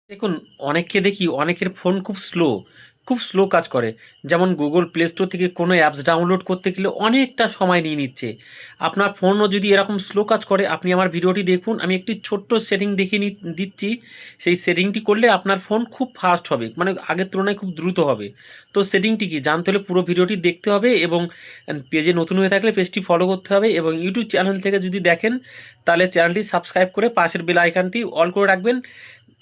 দেখুন, অনেককে দেখি অনেকের ফোন খুব স্লো কাজ করে। যেমন গুগল প্লে স্টোর থেকে কোনো অ্যাপস ডাউনলোড করতে গেলে অনেকটা সময় নিয়ে নিচ্ছে। আপনার ফোনও যদি এরকম স্লো কাজ করে, আপনি আমার ভিডিওটি দেখুন, আমি একটি ছোট্ট সেটিং দেখিয়ে দিচ্ছি। সেই সেটিংটি করলে আপনার ফোন খুব ফাস্ট হবে, মানে আগের তুলনায় খুব দ্রুত হবে। তো সেটিংটি কি জানতে হলে পুরো ভিডিওটি দেখতে হবে, এবং পেজে নতুন হয়ে থাকলে পেজটি ফলো করতে হবে, এবং ইউটিউব চ্যানেল থেকে যদি দেখেন তাহলে চ্যানেলটি সাবস্ক্রাইব করে পাশের বেল আইকনটি অল করে রাখবেন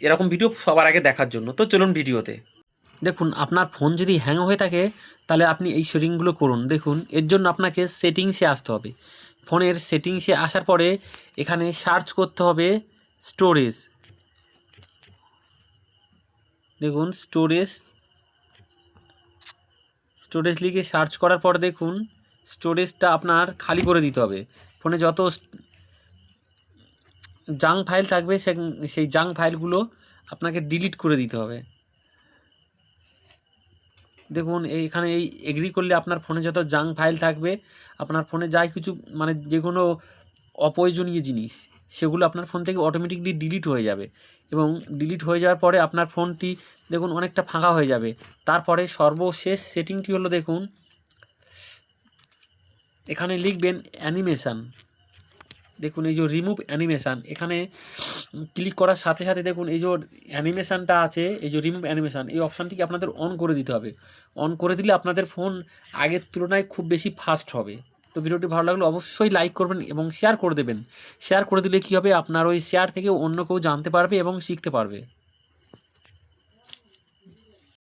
এরকম ভিডিও সবার আগে দেখার জন্য। তো চলুন ভিডিওতে। দেখুন, আপনার ফোন যদি হ্যাং হয়ে থাকে তাহলে আপনি এই সেটিংগুলো করুন। দেখুন, এর জন্য আপনাকে সেটিংসে আসতে হবে। ফোনের সেটিংসে আসার পরে এখানে সার্চ করতে হবে স্টোরেজ। দেখুন, স্টোরেজ লিখে সার্চ করার পর দেখুন স্টোরেজটা আপনার খালি করে দিতে হবে। ফোনে যত জাঙ্ক ফাইল থাকবে সেই জাঙ্ক ফাইলগুলো আপনাকে ডিলিট করে দিতে হবে। দেখুন, এইখানে এই এগ্রি করলে আপনার ফোনে যত জাঙ্ক ফাইল থাকবে, আপনার ফোনে যাই কিছু মানে যে কোনো অপ্রয়োজনীয় জিনিস, সেগুলো আপনার ফোন থেকে অটোমেটিকলি ডিলিট হয়ে যাবে। এবং ডিলিট হয়ে যাওয়ার পরে আপনার ফোনটি দেখুন অনেকটা ফাঁকা হয়ে যাবে। তারপরে সর্বশেষ সেটিংটি হলো, দেখুন এখানে লিখবেন অ্যানিমেশান। দেখুন এই যে রিমুভ অ্যানিমেশান, এখানে ক্লিক করার সাথে সাথে দেখুন এই যে অ্যানিমেশানটা আছে, এই যে রিমুভ অ্যানিমেশান, এই অপশানটিকে আপনাদের অন করে দিতে হবে। অন করে দিলে আপনাদের ফোন আগের তুলনায় খুব বেশি ফাস্ট হবে। তো ভিডিওটি ভালো লাগলে অবশ্যই লাইক করবেন এবং শেয়ার করে দেবেন। শেয়ার করে দিলে কী হবে, আপনার ওই শেয়ার থেকে অন্য কেউ জানতে পারবে এবং শিখতে পারবে।